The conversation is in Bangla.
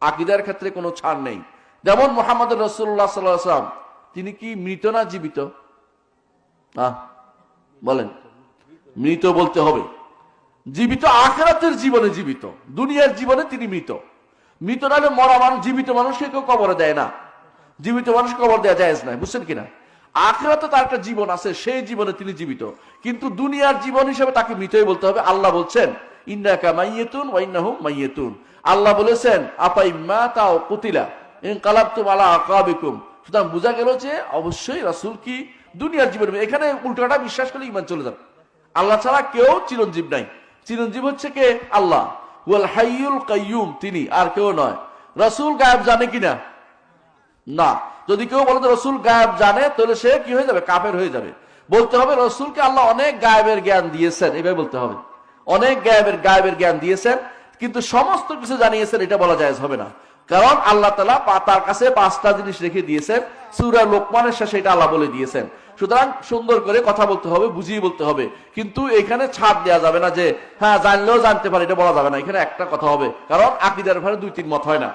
আকীদার ক্ষেত্রে কোনো ছাড় নেই। যেমন মুহাম্মদ রাসূলুল্লাহ সাল্লাল্লাহু আলাইহি ওয়াসাল্লাম, তিনি কি মৃত না জীবিত? বলেন। মৃত বলতে হবে। জীবিত আখিরাতের জীবনে জীবিত, দুনিয়ার জীবনে তিনি মৃত। মৃত নাহলে মরা মানুষ, জীবিত মানুষকে কেউ কবরে দেয় না। জীবিত মানুষ কবর দেওয়া জায়েজ নাই, বুঝছেন কিনা? আখিরাতে তার একটা জীবন আছে, সেই জীবনে তিনি জীবিত, কিন্তু দুনিয়ার জীবন হিসেবে তাকে মৃতই বলতে হবে। আল্লাহ বলছেন ইন্নাকা মাইয়াতুন ওয়া ইন্নাহুম মাইয়াতুন। আল্লাহ বলেছেন আফাইম্মাতা ওয়া কুতিলা ইনকালাবতুম আলা আকাবিকুম। সুতরাং বোঝা গেল যে অবশ্যই রাসূল কি দুনিয়ার জীবনে। এখানে উল্টাটা বিশ্বাস করলে ঈমান চলে যাবে। আল্লাহ ছাড়া কেউ চিরঞ্জীব নাই। চিরঞ্জীব হচ্ছে কে? আল্লাহ। ওয়াল হাইয়ুল কাইয়ুম, তিনি, আর কেউ নয়। রাসূল গায়েব জানে কিনা? না। যদি কেউ বলে রাসূল গায়েব জানে, তাহলে সে কি হয়ে যাবে? কাফের হয়ে যাবে। বলতে হবে রাসূলকে আল্লাহ অনেক গায়েবের জ্ঞান দিয়েছেন, এভাবে বলতে হবে। অনেক গায়েবের জ্ঞান দিয়েছেন, কিন্তু সমস্ত কিছু জানিয়েছেন এটা বলা জায়েজ হবে না। কারণ আল্লাহ তাআলা তার কাছে 5টা জিনিস রেখে দিয়েছেন, সূরা লোকমানের শেষে এটা আল্লাহ বলে দিয়েছেন। সুতরাং সুন্দর করে কথা বলতে হবে, বুঝিয়ে বলতে হবে, কিন্তু এখানে ছাড় দেওয়া যাবে না যে হ্যাঁ জানলেও জানতে পারে, এটা বলা যাবে না। এখানে একটা কথা হবে, কারণ আকীদার ব্যাপারে 2-3 মত হয় না।